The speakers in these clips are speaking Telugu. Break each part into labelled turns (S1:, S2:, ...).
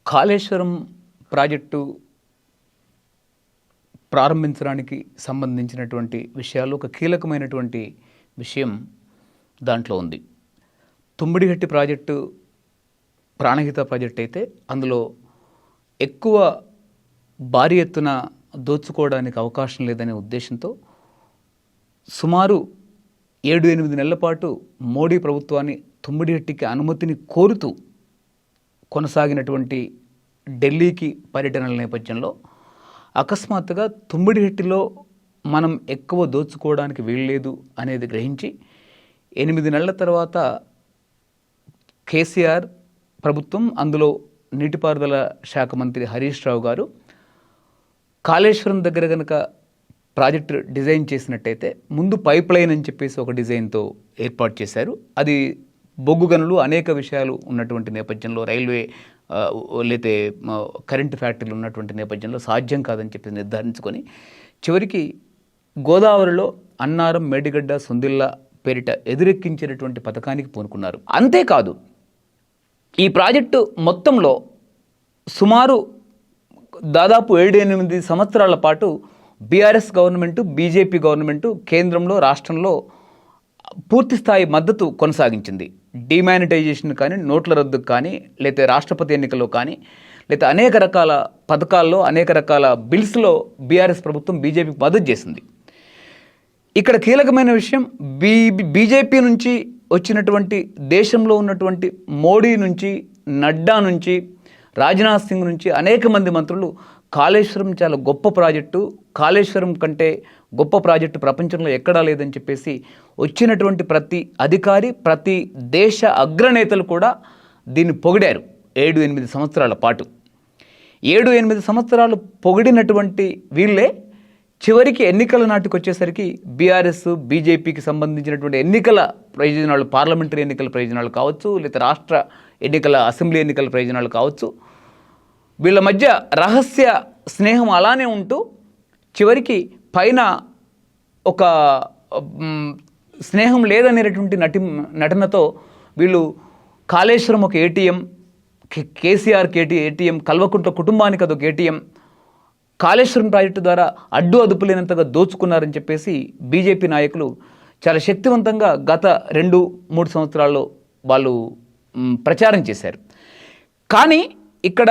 S1: కాళేశ్వరం ప్రాజెక్టు ప్రారంభించడానికి సంబంధించినటువంటి విషయాలు ఒక కీలకమైనటువంటి విషయం దాంట్లో ఉంది. తుమ్మిడిగట్టి ప్రాజెక్టు ప్రాణహిత ప్రాజెక్ట్ అయితే అందులో ఎక్కువ భారీ ఎత్తున దోచుకోవడానికి అవకాశం లేదనే ఉద్దేశంతో సుమారు 7-8 నెలల పాటు మోడీ ప్రభుత్వాన్ని తుమ్మిడిగట్టికి అనుమతిని కోరుతూ కొనసాగినటువంటి ఢిల్లీకి పర్యటనల నేపథ్యంలో అకస్మాత్తుగా తుమ్మిడిగట్టిలో మనం ఎక్కువ దోచుకోవడానికి వీల్లేదు అనేది గ్రహించి 8 నెలల తర్వాత కేసీఆర్ ప్రభుత్వం, అందులో నీటిపారుదల శాఖ మంత్రి హరీష్ రావు గారు కాళేశ్వరం దగ్గర కనుక ప్రాజెక్టు డిజైన్ చేసినట్టయితే ముందు పైప్ లైన్ అని చెప్పేసి ఒక డిజైన్తో ఏర్పాటు చేశారు. అది బొగ్గు గనులు అనేక విషయాలు ఉన్నటువంటి నేపథ్యంలో, రైల్వే లేతే కరెంటు ఫ్యాక్టరీలు ఉన్నటువంటి నేపథ్యంలో సాధ్యం కాదని చెప్పి నిర్ధారించుకొని చివరికి గోదావరిలో అన్నారం, మేడిగడ్డ, సొందిల్ల పేరిట ఎదురెక్కించేటటువంటి పథకానికి పూనుకున్నారు. అంతేకాదు, ఈ ప్రాజెక్టు మొత్తంలో సుమారు దాదాపు 7-8 సంవత్సరాల పాటు బీఆర్ఎస్ గవర్నమెంటు, బీజేపీ గవర్నమెంటు కేంద్రంలో, రాష్ట్రంలో పూర్తిస్థాయి మద్దతు కొనసాగించింది. డిమానిటైజేషన్ కానీ, నోట్ల రద్దుకు కానీ, లేతే రాష్ట్రపతి ఎన్నికల్లో కానీ, లేతే అనేక రకాల పథకాల్లో, అనేక రకాల బిల్స్లో బీఆర్ఎస్ ప్రభుత్వం బీజేపీకి మద్దతు చేసింది. ఇక్కడ కీలకమైన విషయం, బీజేపీ నుంచి వచ్చినటువంటి, దేశంలో ఉన్నటువంటి మోడీ నుంచి, నడ్డా నుంచి, రాజ్నాథ్ సింగ్ నుంచి అనేక మంది మంత్రులు కాళేశ్వరం చాలా గొప్ప ప్రాజెక్టు, కాళేశ్వరం కంటే గొప్ప ప్రాజెక్టు ప్రపంచంలో ఎక్కడా లేదని చెప్పేసి వచ్చినటువంటి ప్రతి అధికారి, ప్రతి దేశ అగ్రనేతలు కూడా దీన్ని పొగిడారు. 7-8 సంవత్సరాల పాటు 7-8 సంవత్సరాలు పొగిడినటువంటి వీళ్ళే చివరికి ఎన్నికల నాటికి వచ్చేసరికి బీఆర్ఎస్, బీజేపీకి సంబంధించినటువంటి ఎన్నికల ప్రయోజనాలు, పార్లమెంటరీ ఎన్నికల ప్రయోజనాలు కావచ్చు, లేదా రాష్ట్ర ఎన్నికల, అసెంబ్లీ ఎన్నికల ప్రయోజనాలు కావచ్చు, వీళ్ళ మధ్య రహస్య స్నేహం అలానే ఉంటూ చివరికి పైన ఒక స్నేహం లేదనేటటువంటి నటనతో వీళ్ళు కాళేశ్వరం ఒక ఏటీఎం, కేసీఆర్కి ఏటీఎం, కల్వకుంట్ల కుటుంబానికి అదొక ఏటీఎం, కాళేశ్వరం ప్రాజెక్టు ద్వారా అడ్డు అదుపు లేనంతగా దోచుకున్నారని చెప్పేసి బీజేపీ నాయకులు చాలా శక్తివంతంగా గత 2-3 సంవత్సరాల్లో వాళ్ళు ప్రచారం చేశారు. కానీ ఇక్కడ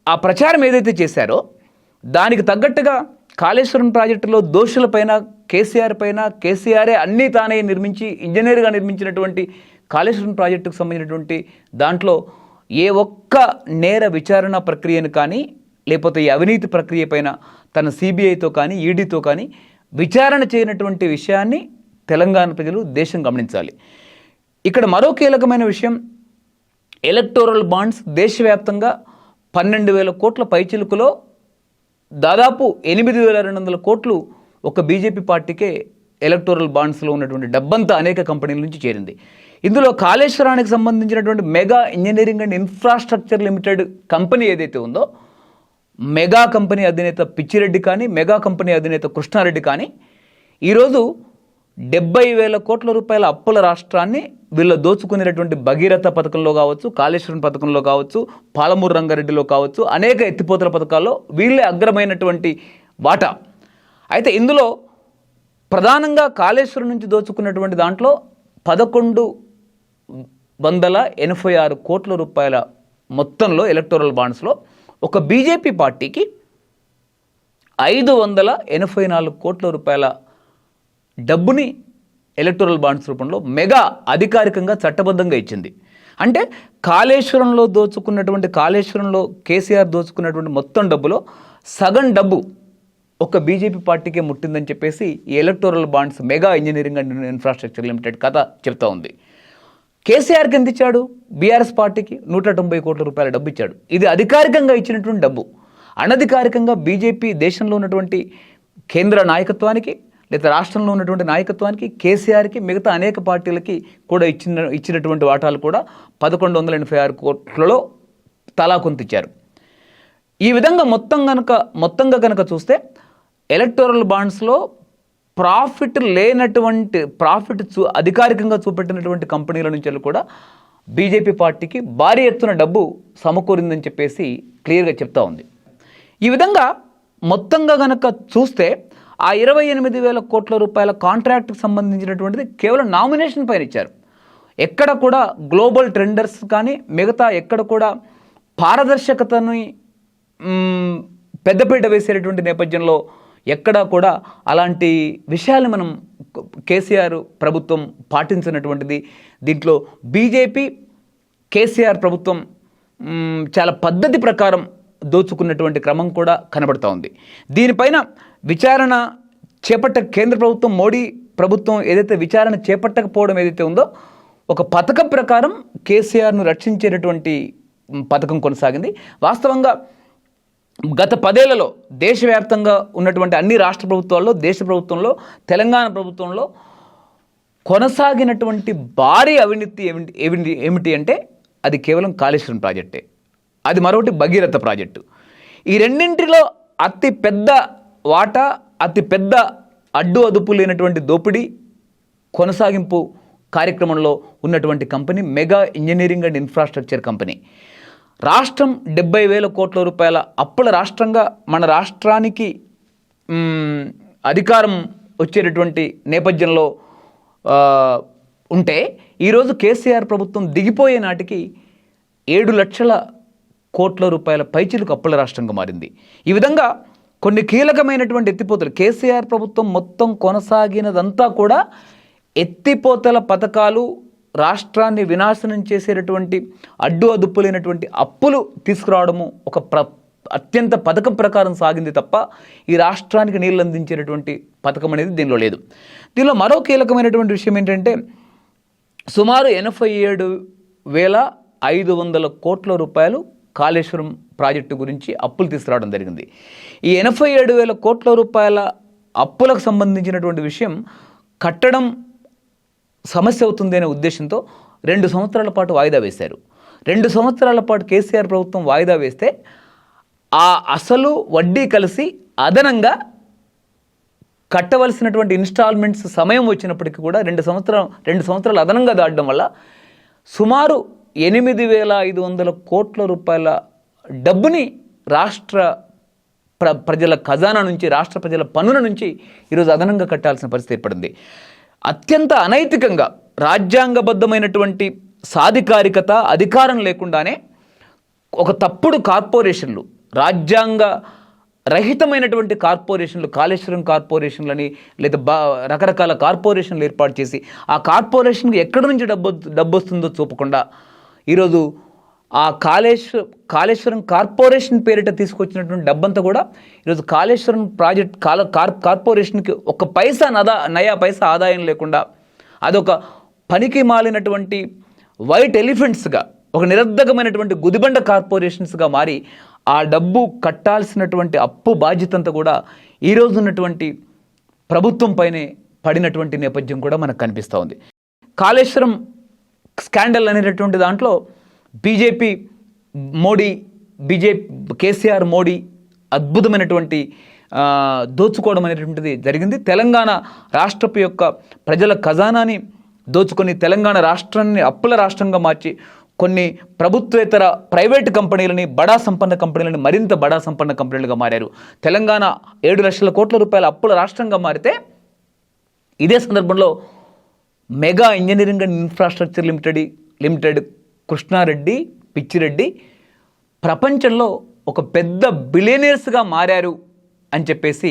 S1: ఆ ప్రచారం ఏదైతే చేశారో దానికి తగ్గట్టుగా కాళేశ్వరం ప్రాజెక్టులో దోషులపైన, కేసీఆర్ పైన, కేసీఆరే అన్నీ తానే నిర్మించి ఇంజనీర్గా నిర్మించినటువంటి కాళేశ్వరం ప్రాజెక్టుకు సంబంధించినటువంటి దాంట్లో ఏ ఒక్క నేర విచారణ ప్రక్రియను కానీ, లేకపోతే ఈ అవినీతి ప్రక్రియ పైన తన సిబిఐతో కానీ, ఈడీతో కానీ విచారణ చేయనటువంటి విషయాన్ని తెలంగాణ ప్రజలు, దేశం గమనించాలి. ఇక్కడ మరో కీలకమైన విషయం, ఎలక్టోరల్ బాండ్స్ దేశవ్యాప్తంగా 12,000 కోట్ల పైచిలుకులో దాదాపు 8,200 కోట్లు ఒక బీజేపీ పార్టీకే ఎలక్టోరల్ బాండ్స్లో ఉన్నటువంటి డబ్బంతా అనేక కంపెనీల నుంచి చేరింది. ఇందులో కాళేశ్వరానికి సంబంధించినటువంటి mega engineering and infrastructure limited company ఏదైతే ఉందో, మెగా కంపెనీ అధినేత పిచ్చిరెడ్డి కానీ, మెగా కంపెనీ అధినేత కృష్ణారెడ్డి కానీ ఈరోజు 70,000 కోట్ల రూపాయల అప్పుల రాష్ట్రాన్ని వీళ్ళు దోచుకునేటటువంటి భగీరథ పథకంలో కావచ్చు, కాళేశ్వరం పథకంలో కావచ్చు, పాలమూరు రంగారెడ్డిలో కావచ్చు, అనేక ఎత్తిపోతల పథకాల్లో వీళ్ళే అగ్రమైనటువంటి వాటా. అయితే ఇందులో ప్రధానంగా కాళేశ్వరం నుంచి దోచుకున్నటువంటి దాంట్లో 1,186 కోట్ల రూపాయల మొత్తంలో ఎలక్టోరల్ బాండ్స్లో ఒక బీజేపీ పార్టీకి 584 కోట్ల రూపాయల డబ్బుని ఎలక్టోరల్ బాండ్స్ రూపంలో మెగా అధికారికంగా చట్టబద్ధంగా ఇచ్చింది. అంటే కాళేశ్వరంలో కేసీఆర్ దోచుకున్నటువంటి మొత్తం డబ్బులో సగం డబ్బు ఒక బీజేపీ పార్టీకే ముట్టిందని చెప్పేసి ఈ electoral bonds mega engineering and infrastructure limited కథ చెప్తా ఉంది. కేసీఆర్కి ఎంత ఇచ్చాడు? బీఆర్ఎస్ పార్టీకి 190 కోట్ల రూపాయల డబ్బు ఇచ్చాడు. ఇది అధికారికంగా ఇచ్చినటువంటి డబ్బు. అనధికారికంగా బీజేపీ దేశంలో ఉన్నటువంటి కేంద్ర నాయకత్వానికి, లేదా రాష్ట్రంలో ఉన్నటువంటి నాయకత్వానికి, కేసీఆర్కి, మిగతా అనేక పార్టీలకి కూడా ఇచ్చినటువంటి వాటాలు కూడా 1,186 కోట్లలో తలా కొంత ఇచ్చారు. ఈ విధంగా మొత్తంగా కనుక చూస్తే ఎలక్టోరల్ బాండ్స్లో ప్రాఫిట్ అధికారికంగా చూపెట్టినటువంటి కంపెనీల నుంచి కూడా బీజేపీ పార్టీకి భారీ ఎత్తున డబ్బు సమకూరిందని చెప్పేసి క్లియర్గా చెప్తా ఉంది. ఈ విధంగా మొత్తంగా గనక చూస్తే ఆ 28,000 కోట్ల రూపాయల కాంట్రాక్ట్కి సంబంధించినటువంటిది కేవలం నామినేషన్ పైన ఇచ్చారు. ఎక్కడ కూడా గ్లోబల్ టెండర్స్ కానీ మిగతా ఎక్కడ కూడా పారదర్శకతని పెద్దపీట వేసేటటువంటి నేపథ్యంలో ఎక్కడా కూడా అలాంటి విషయాలు మనం కేసీఆర్ ప్రభుత్వం పాటించినటువంటిది. దీంట్లో బీజేపీ కేసీఆర్ ప్రభుత్వం చాలా పద్ధతి ప్రకారం దోచుకున్నటువంటి క్రమం కూడా కనబడుతూ ఉంది. దీనిపైన విచారణ కేంద్ర ప్రభుత్వం మోడీ ప్రభుత్వం ఏదైతే విచారణ చేపట్టకపోవడం ఏదైతే ఉందో ఒక పథకం ప్రకారం కేసీఆర్ను రక్షించేటటువంటి పథకం కొనసాగింది. వాస్తవంగా గత 10 ఏళ్లలో దేశవ్యాప్తంగా ఉన్నటువంటి అన్ని రాష్ట్ర ప్రభుత్వాల్లో, దేశ ప్రభుత్వంలో, తెలంగాణ ప్రభుత్వంలో కొనసాగినటువంటి భారీ అవినీతి ఏమిటి అంటే అది కేవలం కాళేశ్వరం ప్రాజెక్టే, అది మరొకటి భగీరథ ప్రాజెక్టు. ఈ రెండింటిలో అతి పెద్ద వాటా, అతి పెద్ద అడ్డు లేనటువంటి దోపిడీ కొనసాగింపు కార్యక్రమంలో ఉన్నటువంటి company mega engineering and infrastructure company. రాష్ట్రం 70,000 కోట్ల రూపాయల అప్పుల రాష్ట్రంగా మన రాష్ట్రానికి అధికారం వచ్చేటటువంటి నేపథ్యంలో ఉంటే ఈరోజు కేసీఆర్ ప్రభుత్వం దిగిపోయే నాటికి 7 లక్షల కోట్ల రూపాయల పైచిలకు అప్పుల రాష్ట్రంగా మారింది. ఈ విధంగా కొన్ని కీలకమైనటువంటి ఎత్తిపోతలు కేసీఆర్ ప్రభుత్వం మొత్తం కొనసాగినదంతా కూడా ఎత్తిపోతల పథకాలు, రాష్ట్రాన్ని వినాశనం చేసేటటువంటి అదుపులేనటువంటి అప్పులు తీసుకురావడము ఒక అత్యంత పథకం ప్రకారం సాగింది తప్ప ఈ రాష్ట్రానికి నీళ్ళు అందించేటటువంటి పథకం అనేది దీనిలో లేదు. దీనిలో మరో కీలకమైనటువంటి విషయం ఏంటంటే సుమారు 87,500 కోట్ల రూపాయలు కాళేశ్వరం ప్రాజెక్టు గురించి అప్పులు తీసుకురావడం జరిగింది. ఈ 87,000 కోట్ల రూపాయల అప్పులకు సంబంధించినటువంటి విషయం కట్టడం సమస్య అవుతుంది అనే ఉద్దేశంతో 2 సంవత్సరాల పాటు వాయిదా వేశారు. 2 సంవత్సరాల పాటు కేసీఆర్ ప్రభుత్వం వాయిదా వేస్తే ఆ అసలు వడ్డీ కలిసి అదనంగా కట్టవలసినటువంటి ఇన్స్టాల్మెంట్స్ సమయం వచ్చినప్పటికీ కూడా 2 సంవత్సరాలు అదనంగా దాటడం వల్ల సుమారు 8,500 కోట్ల రూపాయల డబ్బుని రాష్ట్ర ప్రజల ఖజానా నుంచి, రాష్ట్ర ప్రజల పన్నుల నుంచి ఈరోజు అదనంగా కట్టాల్సిన పరిస్థితి ఏర్పడింది. అత్యంత అనైతికంగా రాజ్యాంగబద్ధమైనటువంటి సాధికారికత, అధికారం లేకుండానే ఒక తప్పుడు కార్పొరేషన్లు, రాజ్యాంగ రహితమైనటువంటి కార్పొరేషన్లు, కాళేశ్వరం కార్పొరేషన్లని లేదా రకరకాల కార్పొరేషన్లు ఏర్పాటు చేసి ఆ కార్పొరేషన్కి ఎక్కడి నుంచి డబ్బు వస్తుందో చూపకుండా ఈరోజు ఆ కాళేశ్వరం కార్పొరేషన్ పేరిట తీసుకొచ్చినటువంటి డబ్బంతా కూడా ఈరోజు కాళేశ్వరం ప్రాజెక్ట్ కార్పొరేషన్కి ఒక నయా పైసా ఆదాయం లేకుండా అదొక పనికి మాలినటువంటి వైట్ ఎలిఫెంట్స్గా, ఒక నిరర్ధకమైనటువంటి గుదిబండ కార్పొరేషన్స్గా మారి ఆ డబ్బు కట్టాల్సినటువంటి అప్పు బాధ్యత అంతా కూడా ఈరోజు ఉన్నటువంటి ప్రభుత్వం పైనే పడినటువంటి నేపథ్యం కూడా మనకు కనిపిస్తూ ఉంది. కాళేశ్వరం స్కాండల్ అనేటటువంటి దాంట్లో కేసీఆర్ మోడీ అద్భుతమైనటువంటి దోచుకోవడం అనేటువంటిది జరిగింది. తెలంగాణ రాష్ట్రపు యొక్క ప్రజల ఖజానాని దోచుకొని తెలంగాణ రాష్ట్రాన్ని అప్పుల రాష్ట్రంగా మార్చి కొన్ని ప్రభుత్వేతర ప్రైవేటు కంపెనీలని, బడా సంపన్న కంపెనీలని మరింత బడా సంపన్న కంపెనీలుగా మారారు. తెలంగాణ 7 లక్షల కోట్ల రూపాయల అప్పుల రాష్ట్రంగా మారితే ఇదే సందర్భంలో mega engineering and infrastructure limited Krishna Reddy, Pichi Reddy ప్రపంచంలో ఒక పెద్ద బిలియనీర్స్గా మారారు అని చెప్పేసి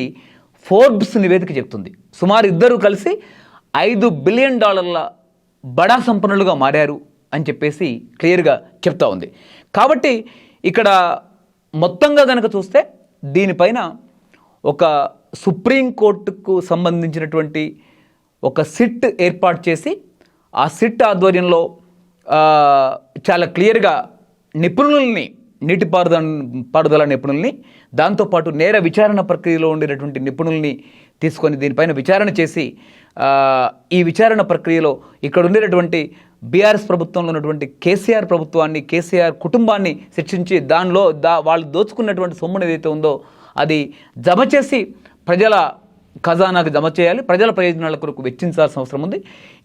S1: ఫోర్బ్స్ నివేదిక చెప్తుంది. సుమారు ఇద్దరు కలిసి $5 బిలియన్ బడా సంపన్నులుగా మారారు అని చెప్పేసి క్లియర్గా చెప్తా ఉంది. కాబట్టి ఇక్కడ మొత్తంగా కనుక చూస్తే దీనిపైన ఒక సుప్రీంకోర్టుకు సంబంధించినటువంటి ఒక సిట్ ఏర్పాటు చేసి ఆ సిట్ ఆధ్వర్యంలో చాలా క్లియర్గా నీటిపారుదల నిపుణుల్ని, దాంతోపాటు నేర విచారణ ప్రక్రియలో ఉండేటటువంటి నిపుణుల్ని తీసుకొని దీనిపైన విచారణ చేసి ఈ విచారణ ప్రక్రియలో ఇక్కడ ఉండేటటువంటి బీఆర్ఎస్ ప్రభుత్వంలో ఉన్నటువంటి కేసీఆర్ ప్రభుత్వాన్ని, కేసీఆర్ కుటుంబాన్ని శిక్షించి దానిలో వాళ్ళు దోచుకున్నటువంటి సొమ్మును ఏదైతే ఉందో అది జమ చేసి ప్రజల ఖజానాకు జమ చేయాలి, ప్రజల ప్రయోజనాల కొరకు వెచ్చించాల్సిన అవసరం ఉంది.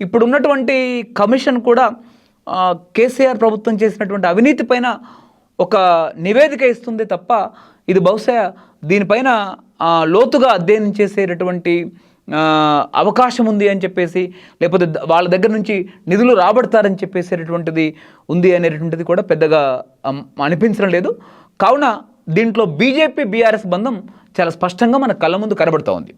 S1: ఇప్పుడు ఉన్నటువంటి కమిషన్ కూడా కేసీఆర్ ప్రభుత్వం చేసినటువంటి అవినీతి పైన ఒక నివేదిక ఇస్తుంది తప్ప ఇది బహుశా దీనిపైన లోతుగా అధ్యయనం చేసేటటువంటి అవకాశం ఉంది అని చెప్పేసి, లేకపోతే వాళ్ళ దగ్గర నుంచి నిధులు రాబడతారని చెప్పేసేటటువంటిది ఉంది అనేటటువంటిది కూడా పెద్దగా అనిపించడం లేదు. కావున దీంట్లో బీజేపీ బీఆర్ఎస్ బంధం చాలా స్పష్టంగా మన కళ్ళ ముందు కనబడుతూ ఉంది.